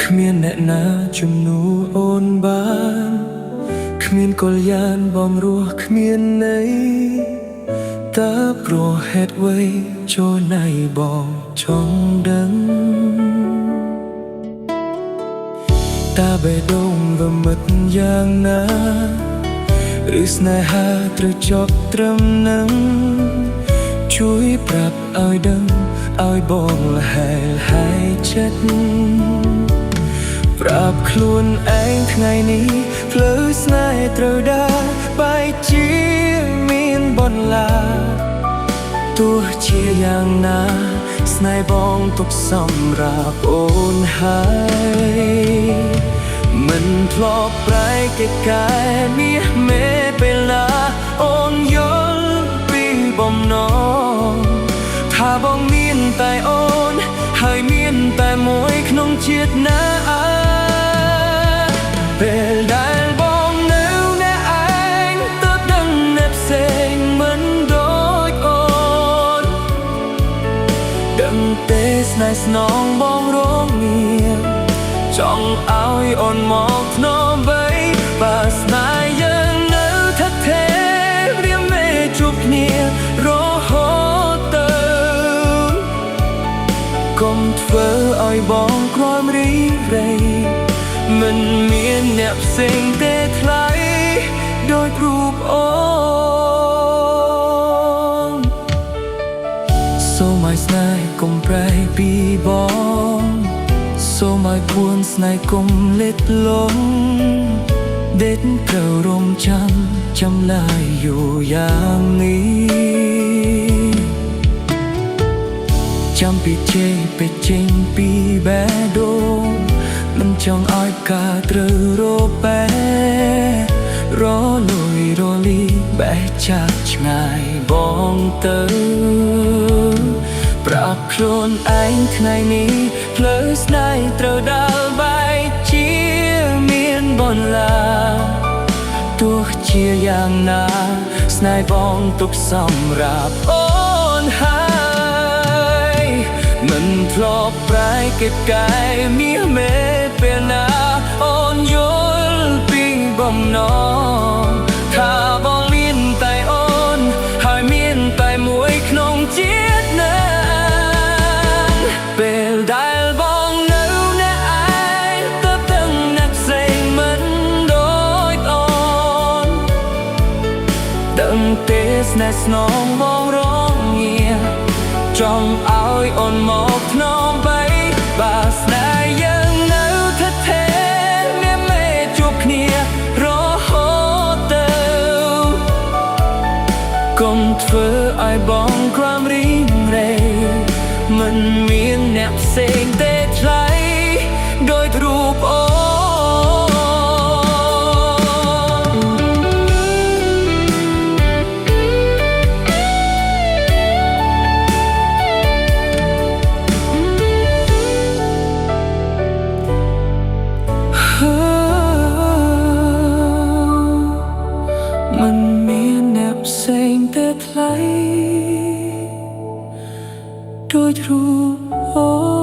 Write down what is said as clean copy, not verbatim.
គ្មានអ្នកណាជំនួសអូនបានគ្មានកលយានបងរស់គ្មានន័យតើព្រោះហេតុអ្វីចូលណៃបងចង់ដឹងតើបេះដូងវាមិត្តយ៉ាងណាឬស្នេហាត្រូវចប់ត្រឹមនឹងជួយប្រាប់ឲ្យដឹងឲ្យបងលហែលហើយចិត្តប្រាប់ខ្លួនឯងថ្ងៃនេះផ្លូវស្នេហ៍ត្រូវដើរបែកជាមានបន្លាទោះជាយ៉ាងណាស្នេហ៍បងទុកសម្រាប់អូនហើយមិនធ្លាប់ប្រែកិច្ចការមាសមេពេលណាអូនយល់ពីបំណងថាបងមានតែអូនហើយមានតែមួយក្នុងជាតិណាពេលដែលបងនៅអ្នកឯងទើបដឹងអ្នកផ្សេងមិនដូចអូនដឹងទេស្នេហ៍ស្នងបងរងងារចង់ឲ្យអូនមកធ្នមបីបើស្នេហ៍យើងនៅថិតថេររៀមមេជួបគ្នារហូតទៅកុំធ្វើឲ្យបងក្រោមរីរៃមិនមានអ្នកផ្សេងទេថ្លៃដូចរូបអូនសូមឲ្យស្នេហ៍កុំប្រែពីបងសូមឲ្យពួនស្នេហ៍កុំលិតលង់ដេកត្រូវរំចាំឡាយយូរយ៉ាងនេះចាំពីជ័យពេចចេញពីបេះដូងមិនចង់ឲ្យការត្រូវរបែរលួយរលីបែកចាកឆ្ងាយបងទៅប្រាប់ខ្លួនឯងថ្ងៃនេះផ្លូវស្នេហ៍ត្រូវដើរបែកជាមានបន្លាទោះជាយ៉ាងណាស្នេហ៍បងទុកសម្រាប់អូនហើយមិនធ្លាប់ប្រែកិច្ចការមាសមេពេលណាអូនយល់ពីបំណងថាបងមានតែអូនហើយមានតែមួយក្នុងជាតិណាពេលដែលបងនៅអ្នកឯងទើបដឹងអ្នកផ្សេងមិនដូចអូនដឹងទេស្នេហ៍ស្នងបងរងងារចង់ឲ្យអូនមកធ្នមបីបើស្នេហ៍យើងនៅថិតថេរមានមេជួបគ្នារហូតទៅកុំធ្វើឲ្យបងក្រោមរីងរៃមិនមានអ្នកផ្សេងទេថ្លៃដូចរូបអូมันមានអ្នកផ្សេងតែថ្លៃដូចរូបអូ